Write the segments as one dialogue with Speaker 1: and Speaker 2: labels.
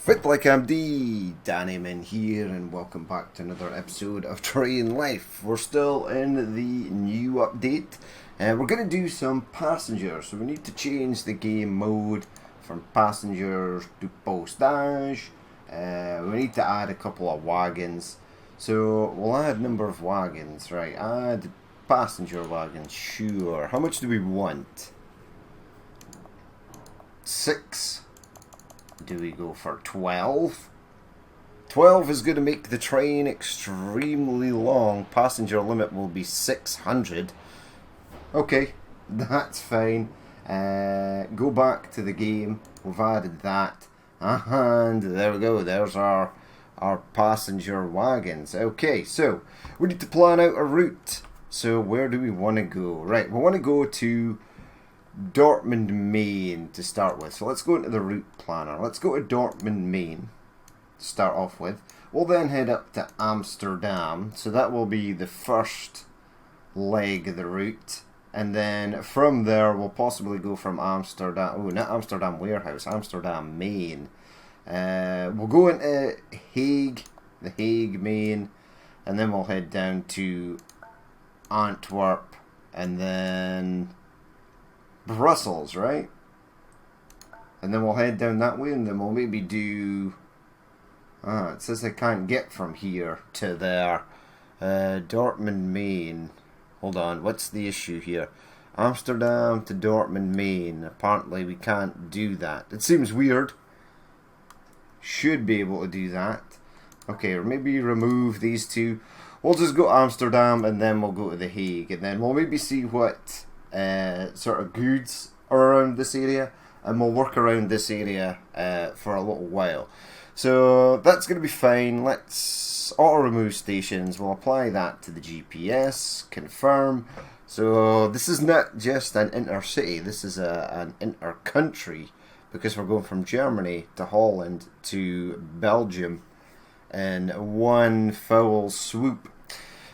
Speaker 1: Fit like MD, Danny Min here, and welcome back to another episode of Train Life. We're still in the new update, and we're going to do some passengers. So we need to change the game mode from passengers to postage. We need to add a couple of wagons. So we'll add number of wagons, right? Add passenger wagons, sure. How much do we want? 6. Do we go for 12? 12 is going to make the train extremely long. Passenger limit will be 600. Okay, that's fine. Go back to the game. We've added that. And there we go. There's our passenger wagons. Okay, so we need to plan out a route. So where do we want to go? Right, we want to go to Dortmund, Maine to start with. So let's go into the route planner. Let's go to Dortmund, Maine to start off with. We'll then head up to Amsterdam. So that will be the first leg of the route. And then from there, we'll possibly go from Amsterdam. Oh, not Amsterdam Warehouse. Amsterdam, Maine. We'll go into Hague, the Hague, Maine. And then we'll head down to Antwerp. And then Brussels, right? And then we'll head down that way, and then we'll maybe do... it says I can't get from here to there. Dortmund, Maine. Hold on, what's the issue here? Amsterdam to Dortmund, Maine. Apparently we can't do that. It seems weird. Should be able to do that. Okay, or maybe remove these two. We'll just go to Amsterdam, and then we'll go to The Hague. And then we'll maybe see what sort of goods are around this area, and we'll work around this area for a little while. So that's going to be fine. Let's auto remove stations. We'll apply that to the GPS. Confirm. So this is not just an intercity. This is an inter-country, because we're going from Germany to Holland to Belgium in one foul swoop.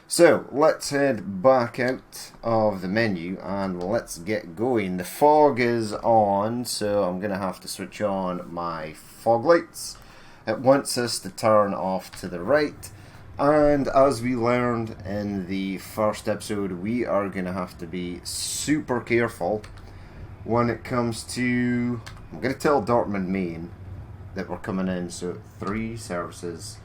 Speaker 1: So, let's head back out of the menu and let's get going. The fog is on, so I'm going to have to switch on my fog lights. It wants us to turn off to the right. And as we learned in the first episode, we are going to have to be super careful when it comes to... I'm going to tell Dortmund, Maine that we're coming in. So, 3 services.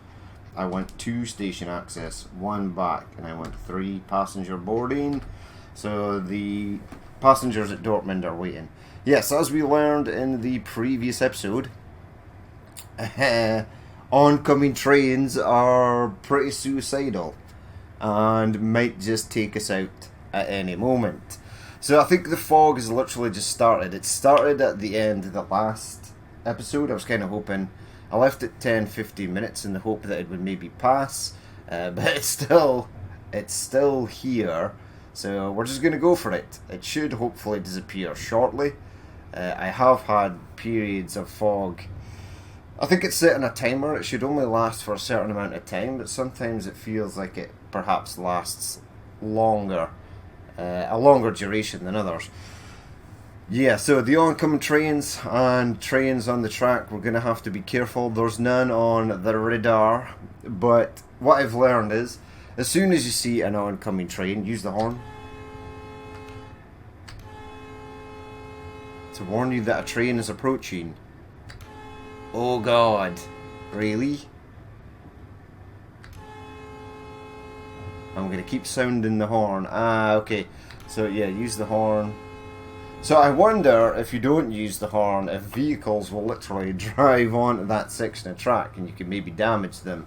Speaker 1: I want 2 station access, 1 back, and I want 3 passenger boarding. So the passengers at Dortmund are waiting. Yes, as we learned in the previous episode, oncoming trains are pretty suicidal and might just take us out at any moment. So I think the fog has literally just started. It started at the end of the last episode. I was kind of hoping... I left it 10-15 minutes in the hope that it would maybe pass, but it's still here, so we're just going to go for it. It should hopefully disappear shortly. I have had periods of fog. I think it's set on a timer. It should only last for a certain amount of time, but sometimes it feels like it perhaps lasts longer, a longer duration than others. Yeah, so the oncoming trains and trains on the track, we're going to have to be careful. There's none on the radar, but what I've learned is, as soon as you see an oncoming train, use the horn to warn you that a train is approaching. Oh god, really? I'm going to keep sounding the horn. Okay, so yeah, use the horn. So I wonder if you don't use the horn, if vehicles will literally drive onto that section of track and you can maybe damage them.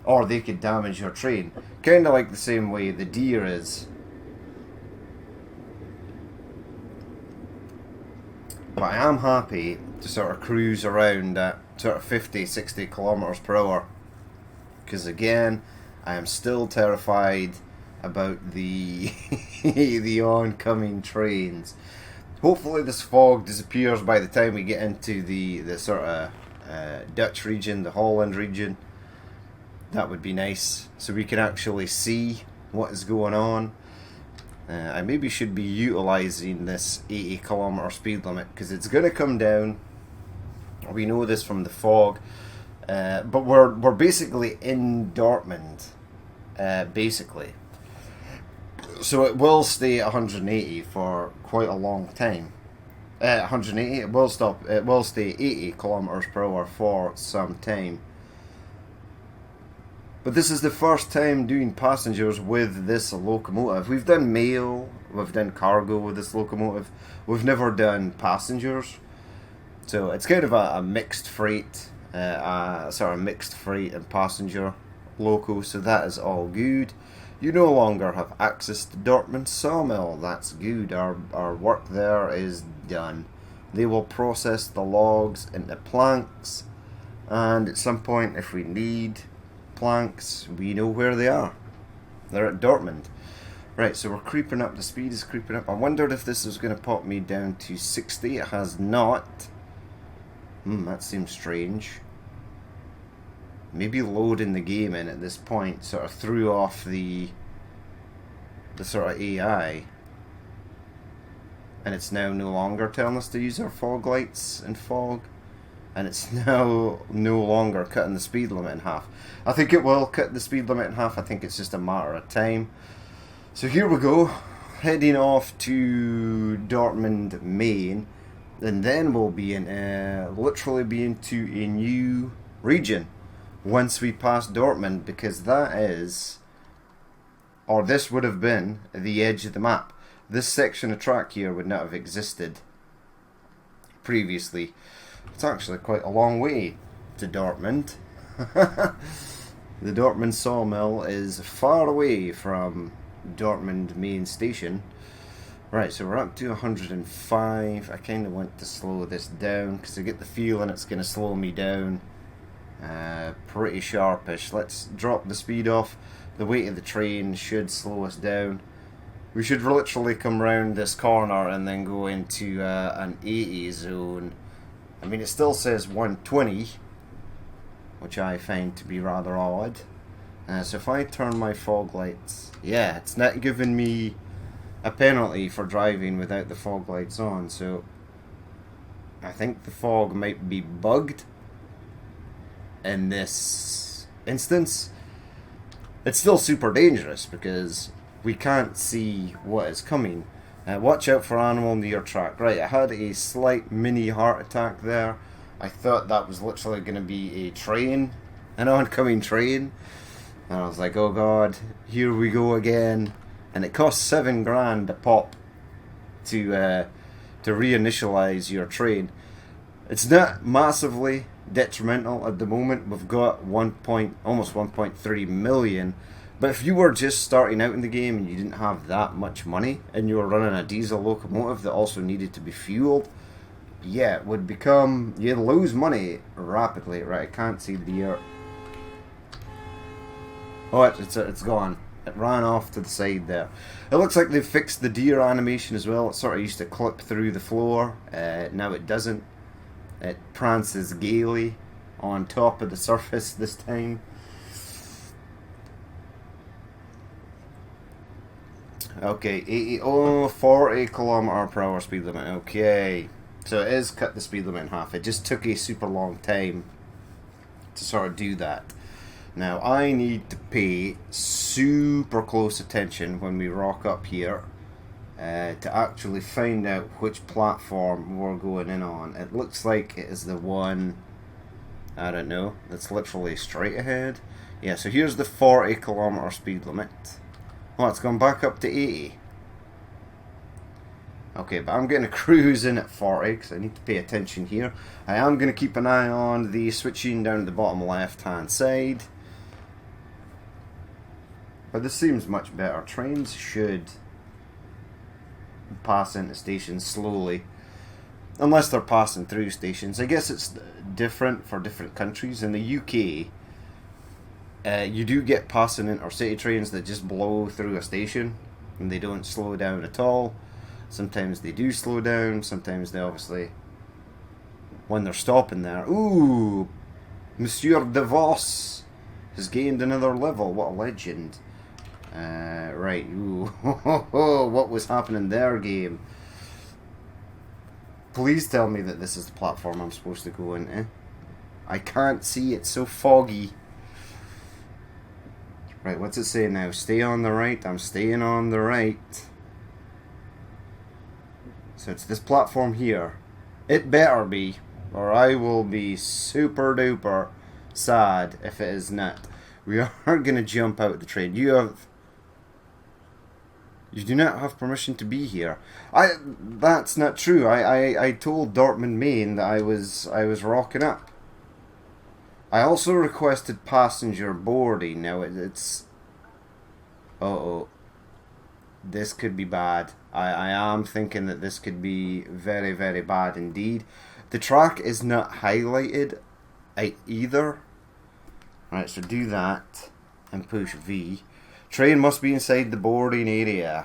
Speaker 1: Or they could damage your train. Kind of like the same way the deer is. But I am happy to sort of cruise around at sort of 50-60 kilometers per hour. Because again, I am still terrified about the the oncoming trains. Hopefully this fog disappears by the time we get into the sort of Dutch region, the Holland region. That would be nice, so we can actually see what is going on. I maybe should be utilising this 80 kilometer speed limit, because it's going to come down We know this from the fog. But we're basically in Dortmund, basically. So it will stay at 180 for quite a long time. 180. It will stop. It will stay 80 kilometers per hour for some time. But this is the first time doing passengers with this locomotive. We've done mail, we've done cargo with this locomotive. We've never done passengers. So it's kind of a mixed freight. Sort of mixed freight and passenger loco, so that is all good. You no longer have access to Dortmund sawmill. That's good. Our work there is done. They will process the logs into planks, and at some point, if we need planks, we know where they are. They're at Dortmund. Right, so we're creeping up. The speed is creeping up. I wondered if this was going to pop me down to 60. It has not. That seems strange. Maybe loading the game in at this point sort of threw off the sort of AI, and it's now no longer telling us to use our fog lights and fog, and it's now no longer cutting the speed limit in half. I think it will cut the speed limit in half. I think it's just a matter of time. So here we go, heading off to Dortmund Main. And then we'll be in, literally be into a new region once we pass Dortmund, because that is, or this would have been, the edge of the map. This section of track here would not have existed previously. It's actually quite a long way to Dortmund. The Dortmund sawmill is far away from Dortmund main station. Right, so we're up to 105. I kind of want to slow this down because I get the feeling it's going to slow me down pretty sharpish. Let's drop the speed off. The weight of the train should slow us down. We should literally come round this corner and then go into an 80 zone. I mean, it still says 120, which I find to be rather odd. So if I turn my fog lights, yeah, it's not giving me a penalty for driving without the fog lights on, so I think the fog might be bugged in this instance. It's still super dangerous because we can't see what is coming. Watch out for animal near your track. Right, I had a slight mini heart attack there. I thought that was literally going to be a train, an oncoming train, and I was like, oh god, here we go again. And it costs $7,000 a pop to reinitialize your train. It's not massively detrimental at the moment. We've got almost 1.3 million. But if you were just starting out in the game and you didn't have that much money and you were running a diesel locomotive that also needed to be fueled, yeah, it would become, you'd lose money rapidly. Right, I can't see the deer. Oh, it's gone. It ran off to the side there. It looks like they've fixed the deer animation as well. It sort of used to clip through the floor. Now it doesn't. It prances gaily on top of the surface this time. Okay, 40 kilometer per hour speed limit. Okay, so it is cut the speed limit in half. It just took a super long time to sort of do that. Now, I need to pay super close attention when we rock up here to actually find out which platform we're going in on. It looks like it is the one, I don't know, that's literally straight ahead. Yeah, so here's the 40 kilometer speed limit. Oh, it's gone back up to 80. Okay, but I'm going to cruise in at 40 because I need to pay attention here. I am going to keep an eye on the switching down the bottom left hand side. But this seems much better. Trains should pass into stations slowly, unless they're passing through stations. I guess it's different for different countries. In the UK, you do get passing intercity trains that just blow through a station and they don't slow down at all. Sometimes they do slow down, sometimes they obviously, when they're stopping there, ooh, Monsieur DeVos has gained another level. What a legend. Right, ooh, what was happening there, game? Please tell me that this is the platform I'm supposed to go into. I can't see, it's so foggy. Right, what's it say now? Stay on the right. I'm staying on the right. So it's this platform here. It better be, or I will be super duper sad if it is not. We are going to jump out the train. You do not have permission to be here. That's not true. I told Dortmund Main that I was rocking up. I also requested passenger boarding. Now it's uh-oh. This could be bad. I am thinking that this could be very, very bad indeed. The track is not highlighted either. Right, so do that and push V. Train must be inside the boarding area.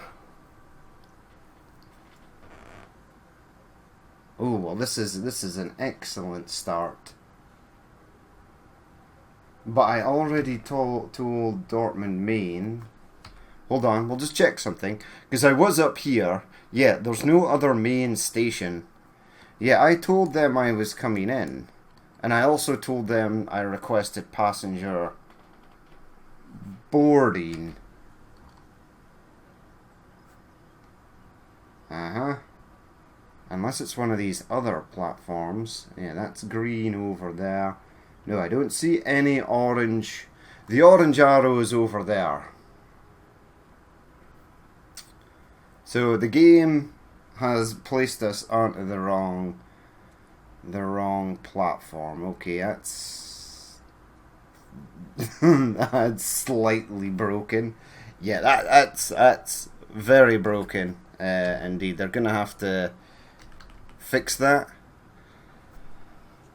Speaker 1: Oh, well, this is an excellent start. But I already told Dortmund Main. Hold on, we'll just check something. Because I was up here. Yeah, there's no other main station. Yeah, I told them I was coming in. And I also told them I requested passenger boarding. Unless it's one of these other platforms. Yeah, that's green over there. No, I don't see any orange. The orange arrow is over there. So the game has placed us onto the wrong platform. Okay, that's that's slightly broken. Yeah, that's very broken indeed. They're gonna have to fix that.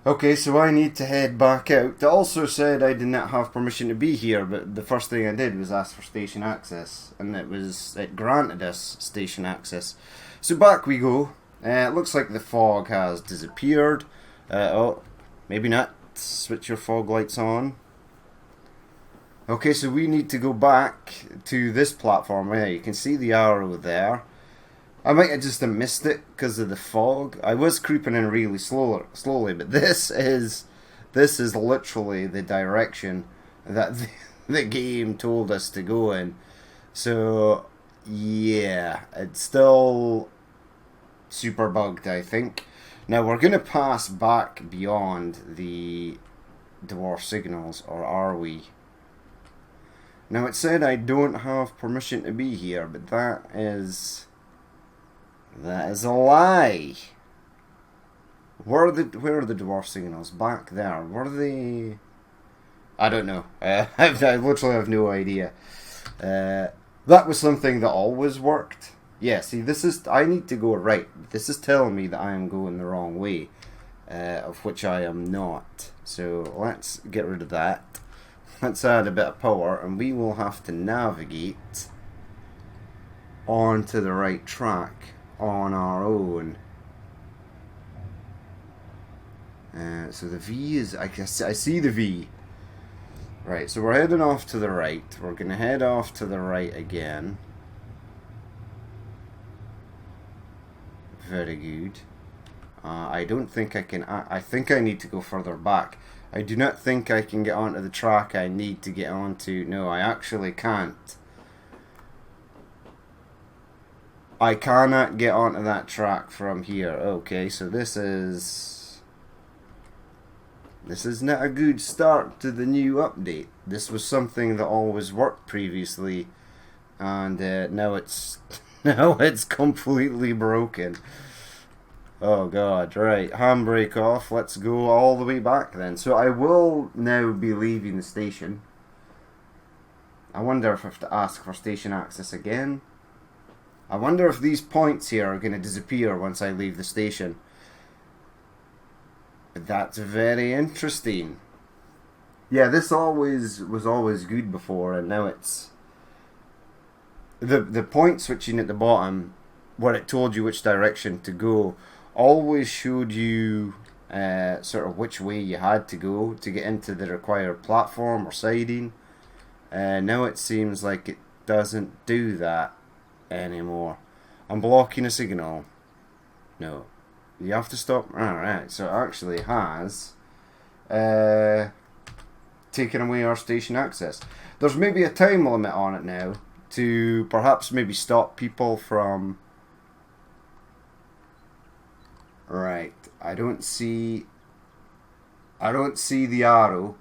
Speaker 1: Okay, so I need to head back out. It also said I did not have permission to be here, but the first thing I did was ask for station access, and it granted us station access. So back we go. It looks like the fog has disappeared. Oh, maybe not. Switch your fog lights on. Okay, so we need to go back to this platform. Yeah, you can see the arrow there. I might have just missed it because of the fog. I was creeping in really slowly, but this is literally the direction that the game told us to go in. So yeah, it's still super bugged, I think. Now we're going to pass back beyond the dwarf signals, or are we? Now it said I don't have permission to be here, but that is a lie. Where are the dwarf signals? Back there. Where are they? I don't know. I literally have no idea. That was something that always worked. Yeah, see, I need to go right. This is telling me that I am going the wrong way, of which I am not. So let's get rid of that. Let's add a bit of power, and we will have to navigate onto the right track on our own. So the V is, I see the V. Right, so we're heading off to the right. We're going to head off to the right again. Very good. I don't think I can. I think I need to go further back. I do not think I can get onto the track I need to get onto. No, I actually can't. I cannot get onto that track from here. Okay, so this is not a good start to the new update. This was something that always worked previously, and now it's completely broken. Oh god, right, handbrake off. Let's go all the way back then. So I will now be leaving the station. I wonder if I have to ask for station access again. I wonder if these points here are going to disappear once I leave the station. That's very interesting. Yeah, this was always good before, and now it's the point switching at the bottom, where it told you which direction to go, always showed you sort of which way you had to go to get into the required platform or siding. Now it seems like it doesn't do that anymore. I'm blocking a signal. No. You have to stop. Alright, so it actually has taken away our station access. There's maybe a time limit on it now to perhaps maybe stop people from... Right, I don't see the arrow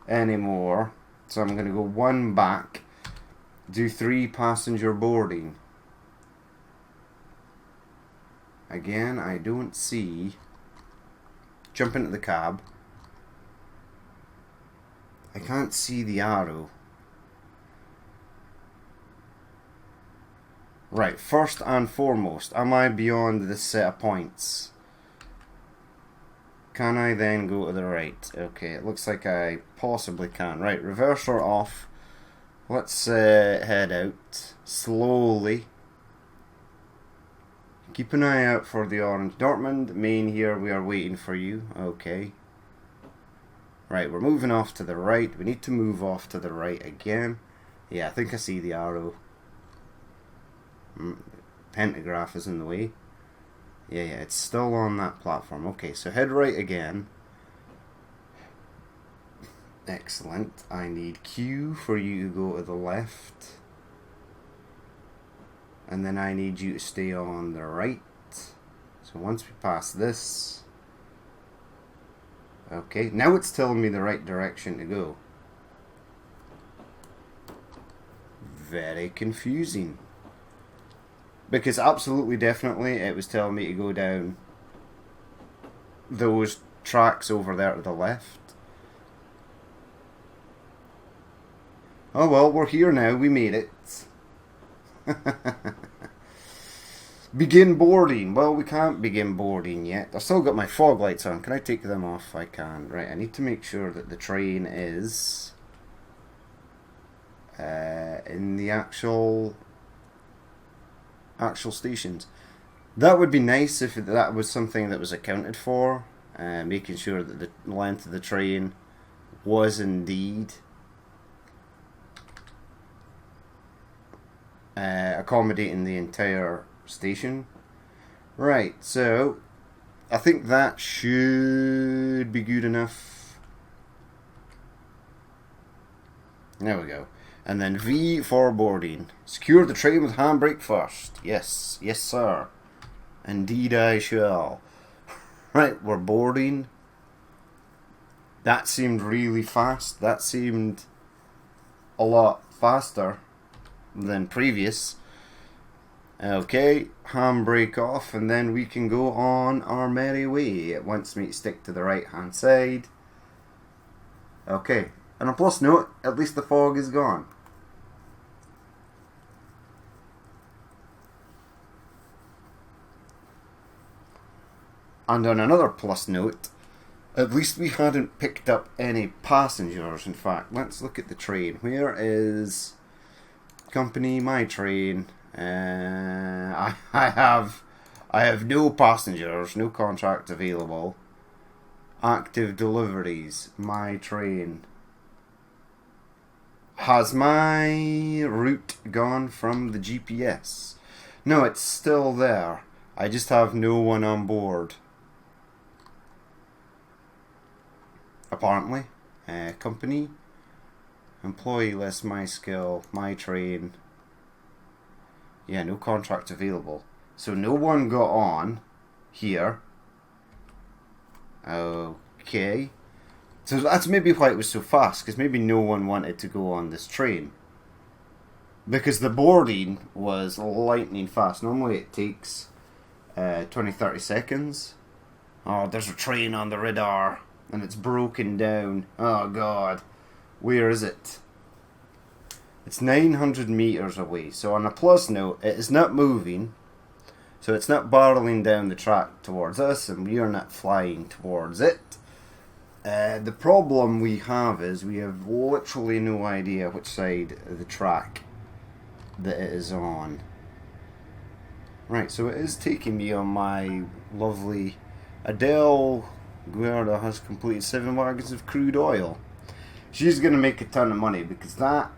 Speaker 1: anymore, so I'm going to go one back, do 3 passenger boarding. Again, I don't see... Jump into the cab. I can't see the arrow. Right, first and foremost, am I beyond this set of points? Can I then go to the right? Okay, it looks like I possibly can. Right, reverser off. Let's head out slowly. Keep an eye out for the orange. Dortmund, main here, we are waiting for you. Okay. Right, we're moving off to the right. We need to move off to the right again. Yeah, I think I see the arrow. Pentagraph is in the way. Yeah, it's still on that platform. Okay, so head right again. Excellent. I need Q for you to go to the left. And then I need you to stay on the right. So once we pass this... Okay, now it's telling me the right direction to go. Very confusing. Because absolutely definitely it was telling me to go down those tracks over there to the left. Oh well, we're here now, we made it. Begin boarding. Well, we can't begin boarding yet. I've still got my fog lights on. Can I take them off? I can. Right, I need to make sure that the train is in the actual stations. That would be nice if that was something that was accounted for. Making sure that the length of the train was indeed accommodating the entire station. Right, so I think that should be good enough. There we go. And then V for boarding. Secure the train with handbrake first. Yes, yes sir. Indeed I shall. Right, we're boarding. That seemed really fast. That seemed a lot faster than previous. Okay, handbrake off, and then we can go on our merry way. It wants me to stick to the right hand side. Okay, and a plus note, at least the fog is gone. And on another plus note, at least we hadn't picked up any passengers. In fact, let's look at the train. Where is company, my train? I have no passengers, no contract available. Active deliveries, my train. Has my route gone from the GPS? No, it's still there. I just have no one on board. Apparently. Company. Employee list, my skill, my train. Yeah, no contract available. So no one got on here. Okay. So that's maybe why it was so fast, because maybe no one wanted to go on this train. Because the boarding was lightning fast. Normally it takes 20-30 seconds. Oh, there's a train on the radar, and it's broken down. Oh god. Where is it? It's 900 meters away. So on a plus note, it is not moving. So it's not barreling down the track towards us, and we are not flying towards it. The problem we have is we have literally no idea which side of the track that it is on. Right, so it is taking me on my lovely Adele Guerra has completed 7 wagons of crude oil. She's going to make a ton of money, because that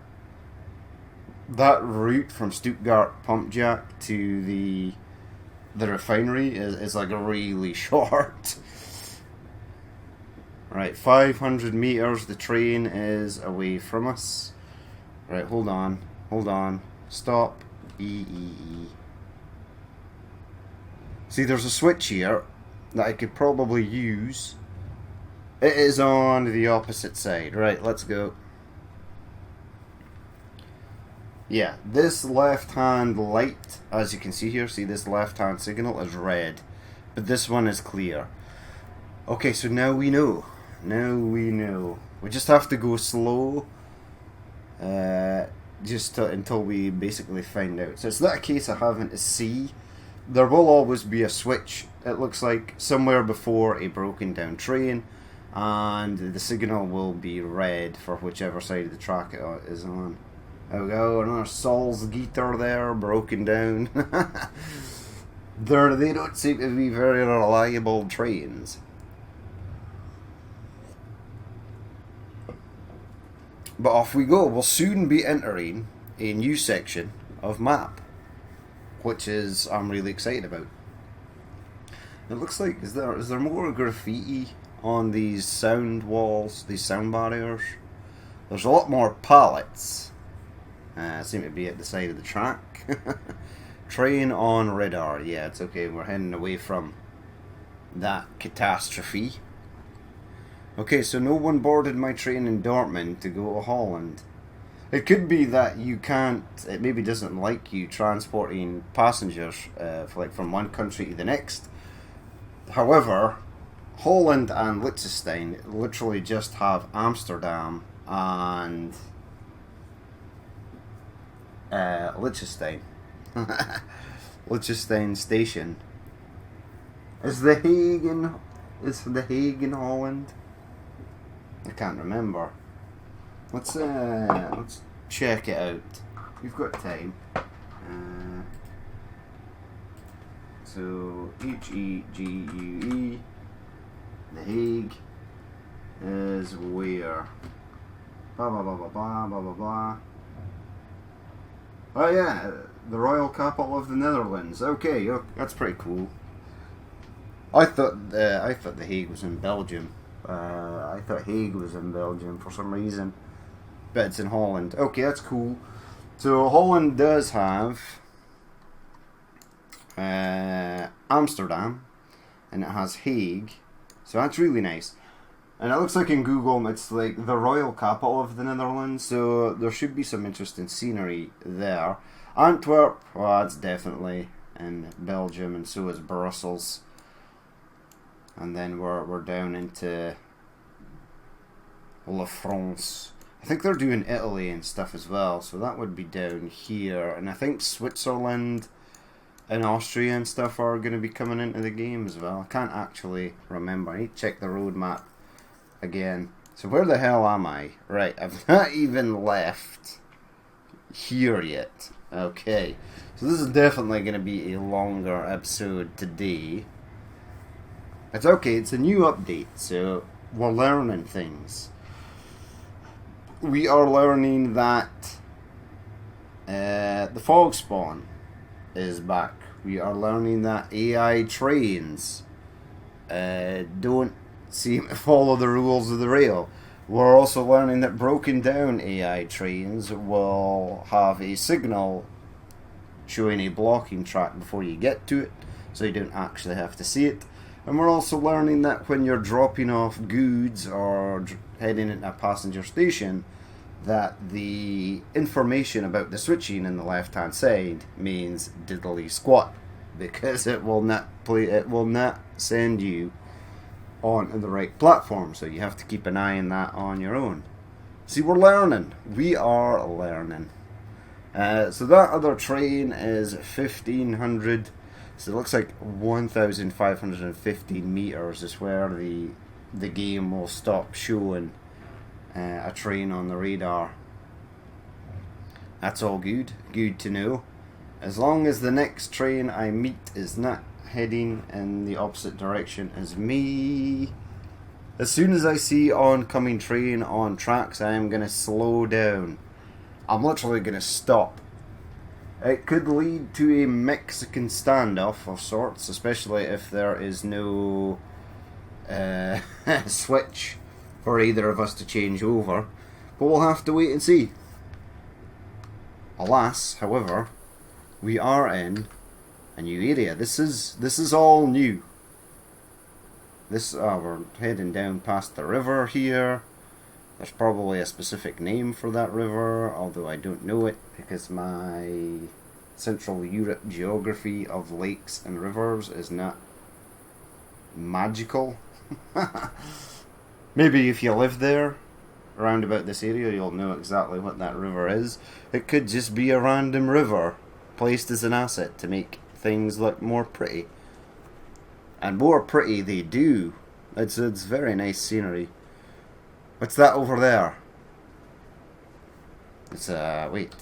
Speaker 1: route from Stuttgart Pumpjack to the the refinery is like really short. Right, 500 meters, the train is away from us. Right, hold on, stop, E. See, there's a switch here that I could probably use. It is on the opposite side. Right, let's go. Yeah, this left-hand light, as you can see here, see this left-hand signal is red, but this one is clear. Okay, so now we know. We just have to go slow, until we basically find out. So it's not a case of having to see. There will always be a switch, it looks like, somewhere before a broken down train, and the signal will be red for whichever side of the track it is on. There we go, another Saul's guitar there, broken down. They don't seem to be very reliable trains. But off we go. We'll soon be entering a new section of map, which is I'm really excited about. It looks like is there more graffiti on these sound walls, these sound barriers? There's a lot more pallets. Seem to be at the side of the track. Train on radar. Yeah, it's okay. We're heading away from that catastrophe. Okay, so no one boarded my train in Dortmund to go to Holland. It could be that you can't, it maybe doesn't like you transporting passengers from one country to the next. However, Holland and Liechtenstein literally just have Amsterdam and Liechtenstein. Liechtenstein station. Is The Hague in Holland? I can't remember. Let's check it out. We've got time. So Hegue, The Hague is where? Blah blah blah blah blah blah blah blah. Oh yeah, the royal capital of the Netherlands. Okay, that's pretty cool. I thought The Hague was in Belgium. I thought Hague was in Belgium for some reason, but it's in Holland. Okay, that's cool. So Holland does have Amsterdam, and it has Hague. So that's really nice. And it looks like in Google it's like the royal capital of the Netherlands, so there should be some interesting scenery there. Antwerp, well, that's definitely in Belgium, and so is Brussels. And then we're down into La France. I think they're doing Italy and stuff as well, so that would be down here. And I think Switzerland and Austria and stuff are going to be coming into the game as well. I can't actually remember. I need to check the road map again. So where the hell am I? Right, I've not even left here yet. Okay, so this is definitely going to be a longer episode today. It's okay, it's a new update, so we're learning things. We are learning that the fog spawn is back. We are learning that AI trains don't seem to follow the rules of the rail. We're also learning that broken down AI trains will have a signal showing a blocking track before you get to it, so you don't actually have to see it. And we're also learning that when you're dropping off goods or heading into a passenger station, that the information about the switching in the left hand side means diddly squat, because it will not send you on the right platform, so you have to keep an eye on that on your own. See, we're learning. We are learning. So that other train is 1500. So it looks like 1,550 meters is where the game will stop showing a train on the radar. That's all good. Good to know. As long as the next train I meet is not heading in the opposite direction as me. As soon as I see oncoming train on tracks, I am going to slow down. I'm literally going to stop It could lead to a Mexican standoff of sorts, especially if there is no switch for either of us to change over. But we'll have to wait and see. Alas, however, we are in a new area. This is all new. We're heading down past the river here. There's probably a specific name for that river, although I don't know it because my Central Europe geography of lakes and rivers is not magical. Maybe if you live there, around about this area, you'll know exactly what that river is. It could just be a random river placed as an asset to make things look more pretty. And more pretty they do. It's very nice scenery. What's that over there? It's wait.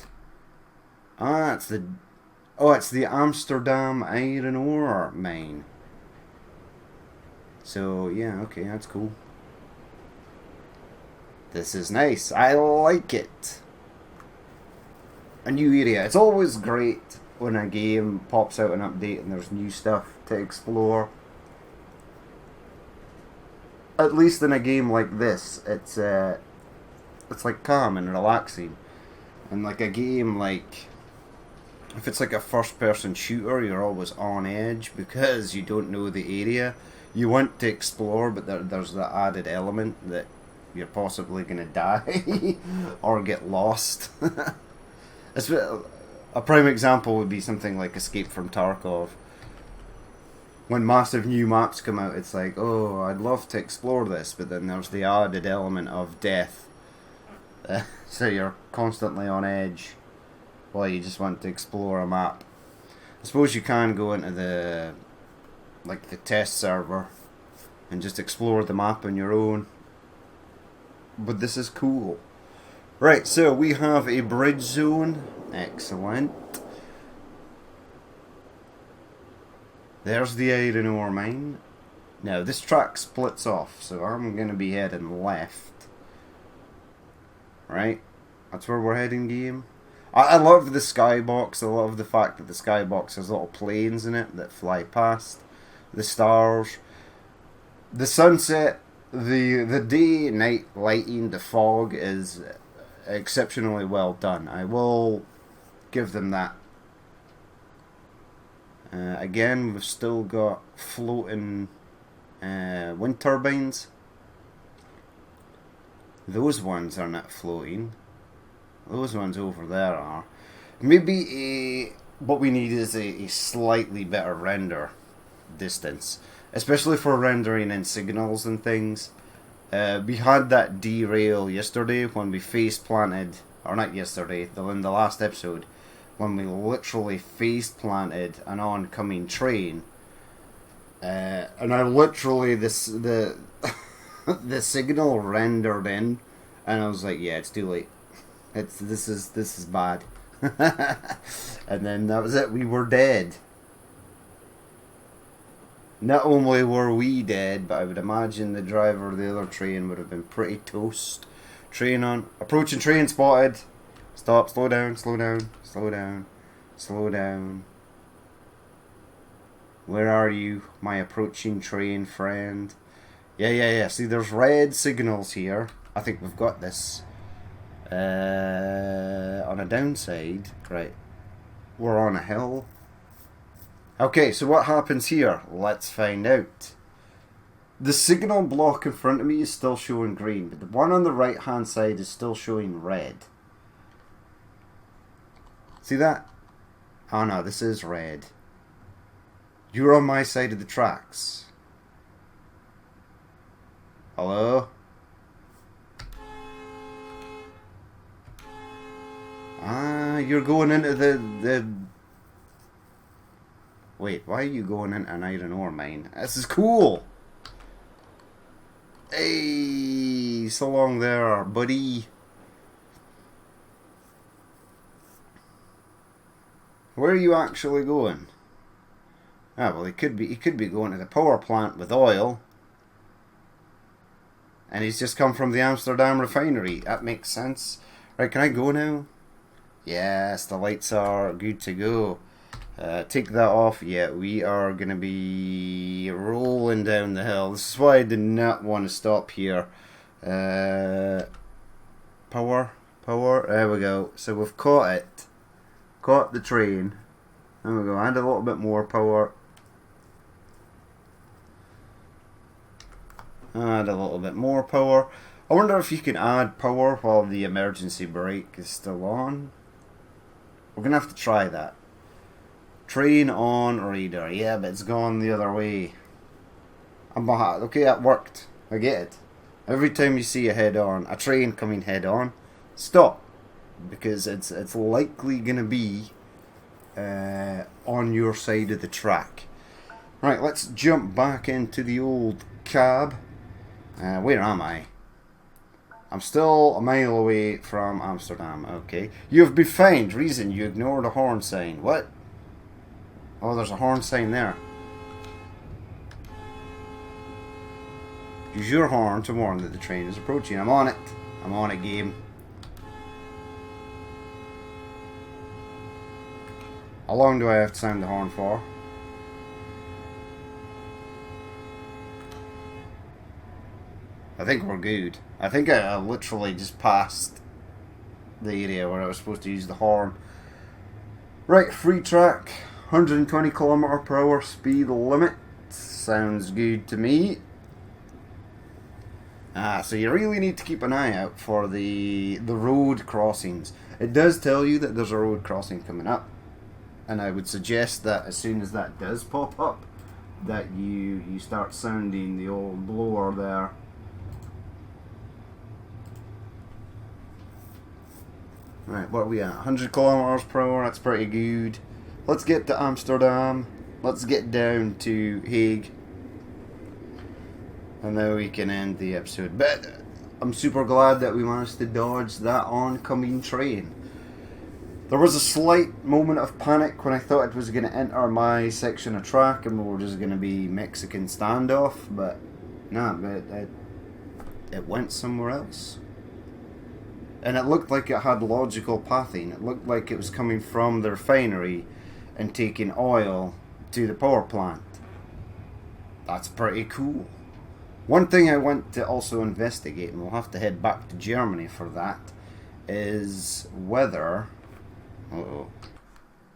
Speaker 1: It's the Amsterdam iron ore mine. So yeah, okay, that's cool. This is nice. I like it. A new area. It's always great when a game pops out an update and there's new stuff to explore. At least in a game like this, it's like calm and relaxing. And like a game like, if it's like a first-person shooter, you're always on edge because you don't know the area. You want to explore, but there's the added element that you're possibly going to die or get lost. A prime example would be something like Escape from Tarkov. When massive new maps come out, it's like, oh, I'd love to explore this, but then there's the added element of death. So you're constantly on edge while you just want to explore a map. I suppose you can go into the test server and just explore the map on your own. But this is cool. Right, so we have a bridge zone. Excellent. There's the iron ore mine. Now, this track splits off, so I'm going to be heading left. Right? That's where we're heading, game. I love the skybox. I love the fact that the skybox has little planes in it that fly past. The stars. The sunset. The day-night lighting, the fog is exceptionally well done. I will give them that. Again, we've still got floating wind turbines. Those ones are not floating. Those ones over there are. Maybe what we need is a slightly better render distance, especially for rendering in signals and things. We had that derail yesterday when we face planted, or not yesterday, in the last episode, when we literally face planted an oncoming train, and I literally the signal rendered in, and I was like, yeah, it's too late. This is bad. And then that was it. We were dead. Not only were we dead, but I would imagine the driver of the other train would have been pretty toast. Train on. Approaching train spotted. Stop, slow down, slow down, slow down, slow down. Where are you, my approaching train friend? Yeah. See, there's red signals here. I think we've got this. On a downside, right. We're on a hill. Okay, so what happens here? Let's find out. The signal block in front of me is still showing green, but the one on the right hand side is still showing red. See that? Oh no, this is red. You're on my side of the tracks. Hello? You're going into the... Wait, why are you going into an iron ore mine? This is cool! Hey, so long there, buddy. Where are you actually going? Ah, well, he could be going to the power plant with oil. And he's just come from the Amsterdam refinery. That makes sense. Right, can I go now? Yes, the lights are good to go. Take that off. Yeah, we are going to be rolling down the hill. This is why I did not want to stop here. Power, power. There we go. So we've caught it. Caught the train. There we go. Add a little bit more power. Add a little bit more power. I wonder if you can add power while the emergency brake is still on. We're going to have to try that. Train on radar. Yeah, but it's gone the other way. I'm behind. Okay, that worked. I get it. Every time you see a train coming head on, stop. Because it's likely going to be on your side of the track. Right, let's jump back into the old cab. Where am I? I'm still a mile away from Amsterdam. Okay. You have been fined. Reason you ignored a horn sign. What? Oh, there's a horn sign there. Use your horn to warn that the train is approaching. I'm on it. I'm on it, game. How long do I have to sound the horn for? I think we're good. I think I literally just passed the area where I was supposed to use the horn. Right, free track. 120 km/h speed limit. Sounds good to me. So you really need to keep an eye out for the road crossings. It does tell you that there's a road crossing coming up. And I would suggest that as soon as that does pop up, that you start sounding the old blower there. Right, what are we at? 100 km/h, that's pretty good. Let's get to Amsterdam. Let's get down to Hague. And then we can end the episode. But I'm super glad that we managed to dodge that oncoming train. There was a slight moment of panic when I thought it was going to enter my section of track and we were just going to be Mexican standoff. But nah, it went somewhere else. And it looked like it had logical pathing. It looked like it was coming from the refinery and taking oil to the power plant. That's pretty cool. One thing I want to also investigate, and we'll have to head back to Germany for that, is whether... Uh-oh.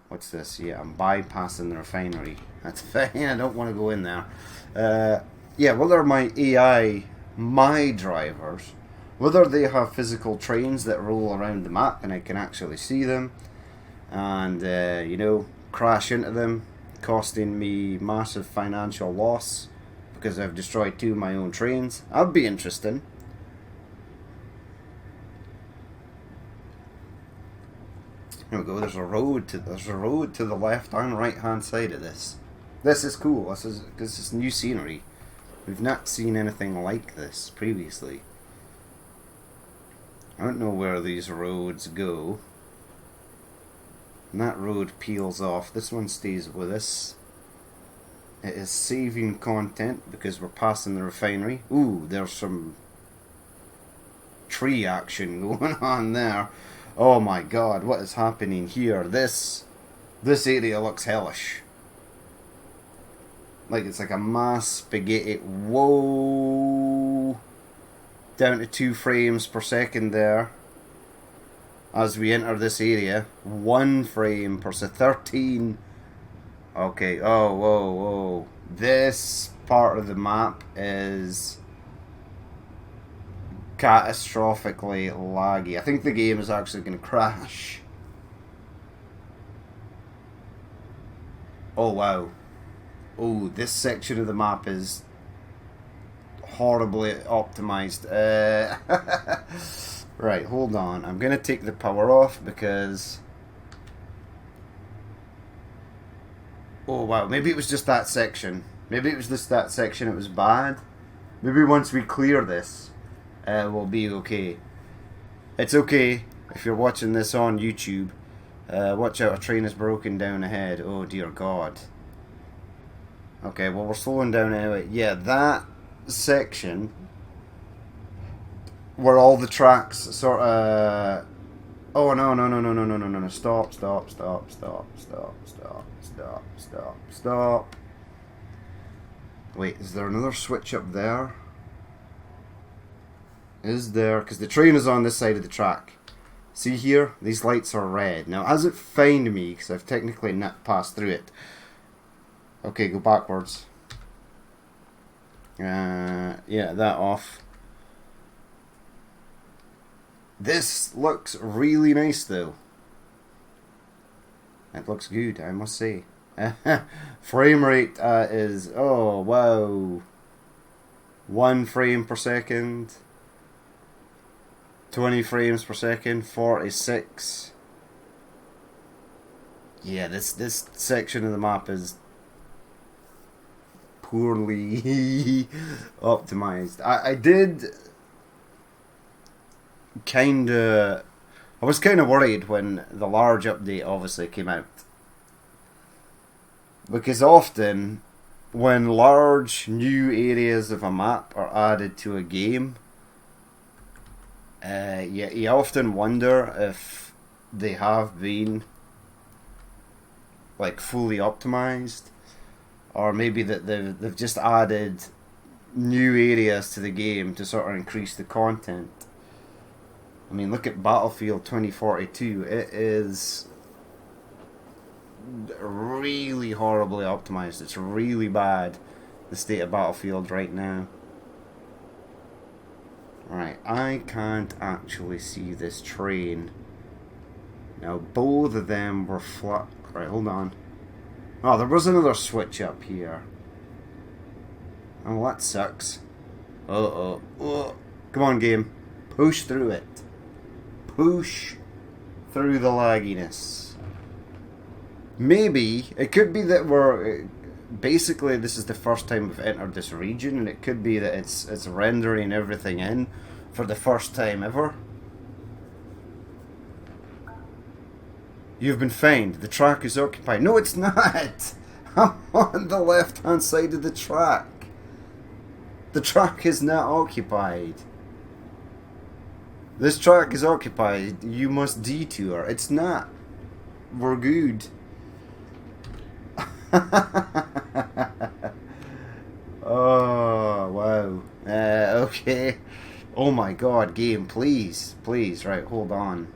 Speaker 1: What's this? Yeah, I'm bypassing the refinery. That's fine, I don't want to go in there. Yeah, whether my AI, my drivers, whether they have physical trains that roll around the map and I can actually see them, and, crash into them, costing me massive financial loss because I've destroyed 2 of my own trains. That'd be interesting. There we go. There's a road to the left and right hand side of this. This is cool. This is new scenery. We've not seen anything like this previously. I don't know where these roads go. And that road peels off. This one stays with us. It is saving content because we're passing the refinery. Ooh, there's some tree action going on there. Oh my god, what is happening here? This area looks hellish. Like it's like a mass spaghetti. Whoa! Down to 2 frames per second there. As we enter this area, 1 frame per second. 13. Okay, oh, whoa. This part of the map is catastrophically laggy. I think the game is actually going to crash. Oh, wow. Oh, this section of the map is horribly optimized. Right, hold on. I'm going to take the power off because... Oh, wow. Maybe it was just that section. Maybe it was just that section it was bad. Maybe once we clear this, we'll be okay. It's okay if you're watching this on YouTube. Watch out, a train is broken down ahead. Oh, dear God. Okay, well, we're slowing down anyway. Yeah, that section where all the tracks sort of Oh no no no no no no no no no! Stop stop stop stop stop stop stop stop stop! Wait, is there another switch up there? Is there? Because the train is on this side of the track. See here? These lights are red. Now, has it found me? Because I've technically not passed through it. Okay, go backwards. Yeah, that off. This looks really nice though. It looks good, I must say. Frame rate is, oh wow, 1 frame per second, 20 frames per second, 46. Yeah, this section of the map is poorly optimized. I did I was kind of worried when the large update obviously came out, because often when large new areas of a map are added to a game, you often wonder if they have been like fully optimized, or maybe that they've just added new areas to the game to sort of increase the content. I mean, look at Battlefield 2042. It is really horribly optimized. It's really bad, the state of Battlefield right now. Right, I can't actually see this train. Now, both of them were flat. Right, hold on. Oh, there was another switch up here. Oh, that sucks. Uh-oh. Oh. Come on, game. Push through it. Push through the lagginess. Maybe it could be that we're basically, this is the first time we've entered this region, and it could be that it's rendering everything in for the first time ever. You've been found. The track is occupied. No, it's not. I'm on the left hand side of the track. The track is not occupied. This track is occupied. You must detour. It's not. We're good. Oh, wow. Okay. Oh my god, game, please. Please, right, hold on.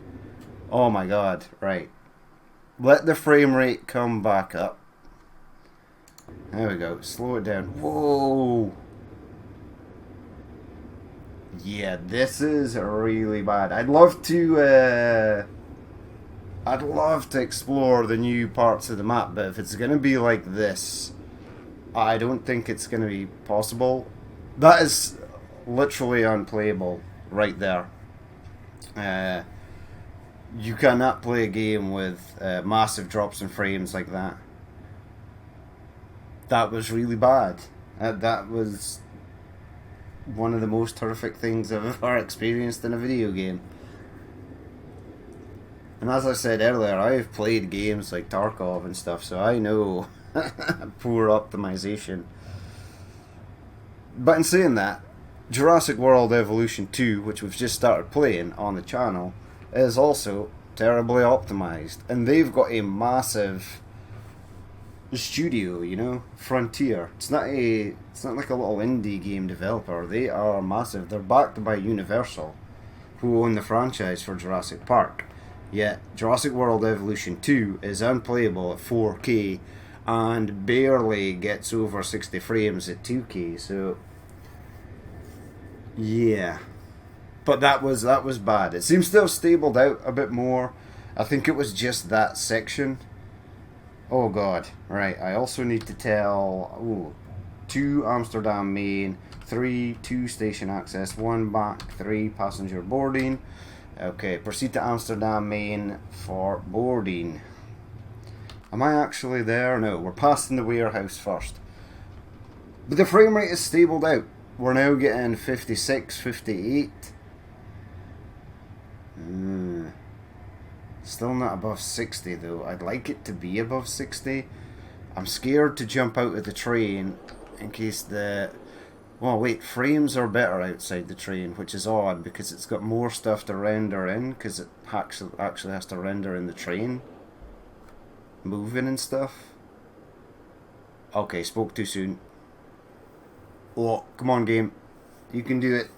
Speaker 1: Oh my god, right. Let the frame rate come back up. There we go. Slow it down. Whoa. Yeah, this is really bad. I'd love to explore the new parts of the map, but if it's going to be like this, I don't think it's going to be possible. That is literally unplayable right there. You cannot play a game with massive drops in frames like that. That was really bad. That was one of the most horrific things I've ever experienced in a video game. And as I said earlier, I've played games like Tarkov and stuff, so I know poor optimization. But in saying that, Jurassic World Evolution 2, which we've just started playing on the channel, is also terribly optimized. And they've got a massive studio, you know, Frontier. It's not like a little indie game developer. They are massive. They're backed by Universal, who own the franchise for Jurassic Park. Yet Jurassic World Evolution 2 is unplayable at 4K and barely gets over 60 frames at 2K. So yeah, but that was bad. It seems to have stabled out a bit more. I think it was just that section. Oh god, right, I also need to tell, 2 Amsterdam main, 3 2 station access, 1 back, 3 passenger boarding. Okay, proceed to Amsterdam main for boarding. Am I actually there? No, we're passing the warehouse first. But the frame rate is stabled out. We're now getting 56, 58. Still not above 60 though. I'd like it to be above 60. I'm scared to jump out of the train in case the Oh wait, frames are better outside the train, which is odd because it's got more stuff to render in because it actually has to render in the train, moving and stuff. Okay, spoke too soon. Oh, come on game, you can do it.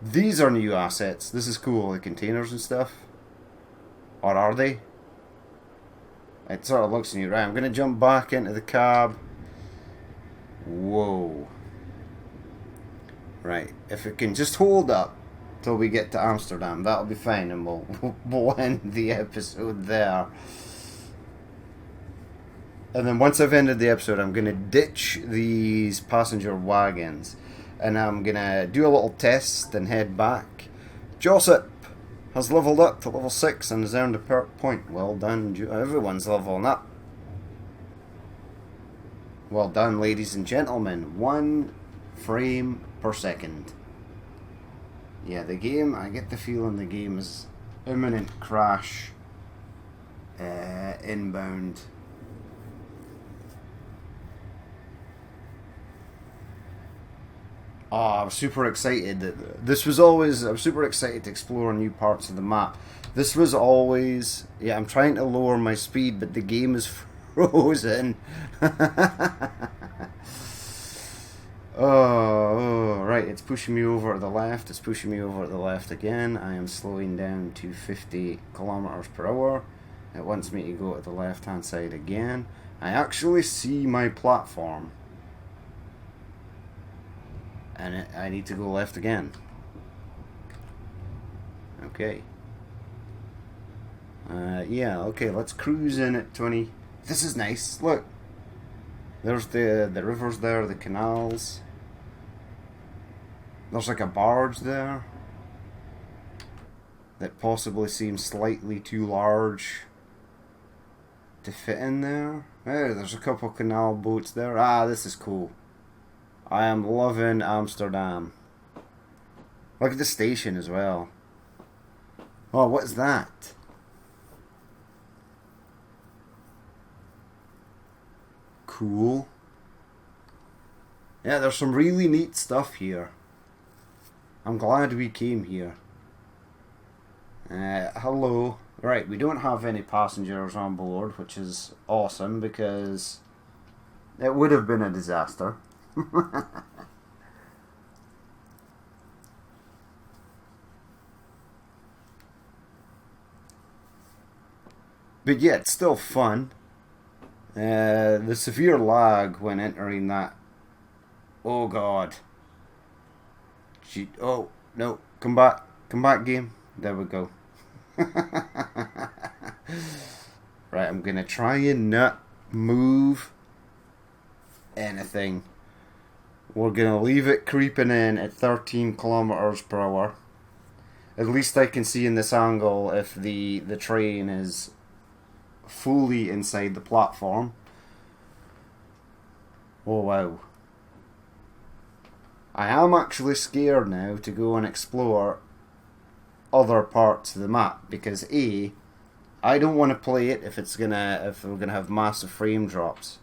Speaker 1: These are new assets. This is cool, the containers and stuff. Or are they? It sort of looks new. Right, I'm going to jump back into the cab. Whoa. Right, if it can just hold up till we get to Amsterdam, that'll be fine, and we'll end the episode there. And then once I've ended the episode, I'm going to ditch these passenger wagons. And I'm going to do a little test and head back. Joseph has leveled up to level 6 and has earned a perk point. Well done. Everyone's leveling up. Well done, ladies and gentlemen. 1 frame per second. Yeah, the game, I get the feeling the game is imminent crash. Inbound. Oh, I was super excited. I was super excited to explore new parts of the map. This was always, yeah, I'm trying to lower my speed, but the game is frozen. Oh, right, it's pushing me over to the left. It's pushing me over to the left again. I am slowing down to 50 kilometers per hour. It wants me to go to the left-hand side again. I actually see my platform. And I need to go left again. Okay. Yeah, okay, let's cruise in at 20. This is nice. Look. There's the rivers there, the canals. There's like a barge there that possibly seems slightly too large to fit in there. Oh, there's a couple canal boats there. Ah, this is cool. I am loving Amsterdam. Look at the station as well. Oh, what is that? Cool. Yeah, there's some really neat stuff here. I'm glad we came here. Hello. Right, we don't have any passengers on board, which is awesome because it would have been a disaster. But yeah, it's still fun. The severe lag when entering that. Oh god. Oh no, come back game. There we go. Right, I'm gonna try and not move anything. We're gonna leave it creeping in at 13 kilometers per hour. At least I can see in this angle if the train is fully inside the platform. Oh wow. I am actually scared now to go and explore other parts of the map because A, I don't want to play it if we're gonna have massive frame drops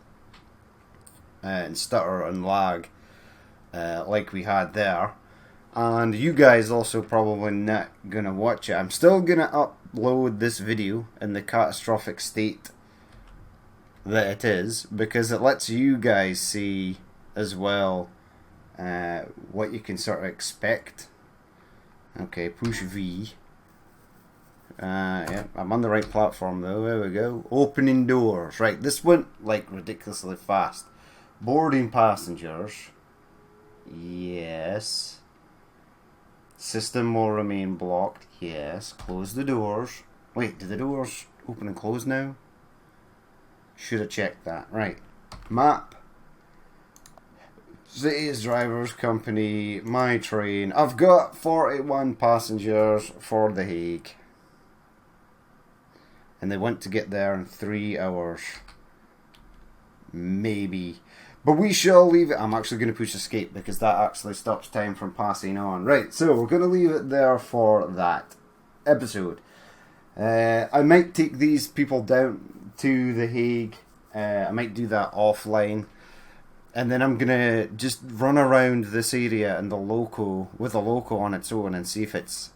Speaker 1: and stutter and lag like we had there. And you guys also probably not gonna watch it. I'm still gonna upload this video in the catastrophic state that it is because it lets you guys see as well what you can sort of expect. Okay, push V. Yeah, I'm on the right platform though. There we go. Opening doors. Right, this went like ridiculously fast. Boarding passengers. Yes. System will remain blocked. Yes. Close the doors. Wait, do the doors open and close now? Should have checked that. Right. Map. City's Drivers Company. My train. I've got 41 passengers for The Hague. And they want to get there in 3 hours. Maybe. But we shall leave it. I'm actually going to push escape because that actually stops time from passing on. Right, so we're going to leave it there for that episode. I might take these people down to The Hague I might do that offline. And then I'm gonna just run around this area and the loco with the loco on its own and see if it's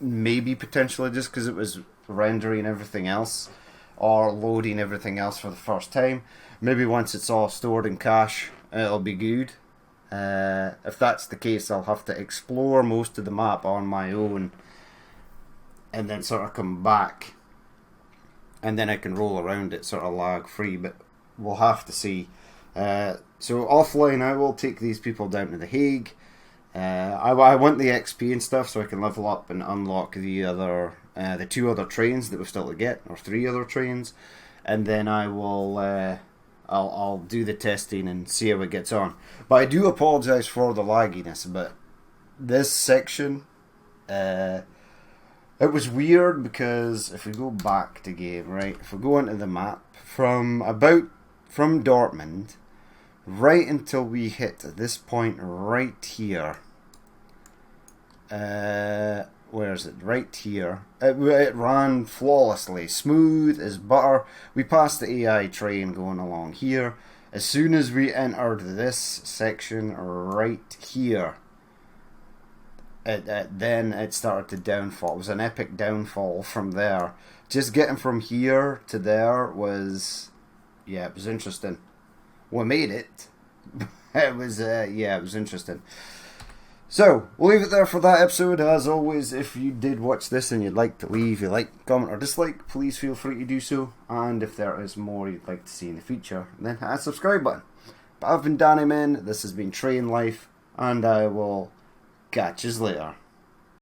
Speaker 1: maybe potentially just because it was rendering everything else or loading everything else for the first time. Maybe once it's all stored in cache, it'll be good. If that's the case, I'll have to explore most of the map on my own and then sort of come back. And then I can roll around it sort of lag free, but we'll have to see. So offline, I will take these people down to The Hague. I want the XP and stuff so I can level up and unlock the 2 other trains that we've still to get, or 3 other trains, and then I will I'll do the testing and see how it gets on. But I do apologise for the lagginess, but this section it was weird because if we go back to game, right, if we go into the map from Dortmund right until we hit this point right here. Where is it? Right here. It ran flawlessly, smooth as butter. We passed the AI train going along here. As soon as we entered this section right here, then it started to downfall. It was an epic downfall from there. Just getting from here to there was, yeah, it was interesting. We made it. It was, it was interesting. So, we'll leave it there for that episode. As always, if you did watch this and you'd like to leave a like, comment or dislike, please feel free to do so. And if there is more you'd like to see in the future, then hit that subscribe button. But I've been Danny Man, this has been Train Life, and I will catch you later.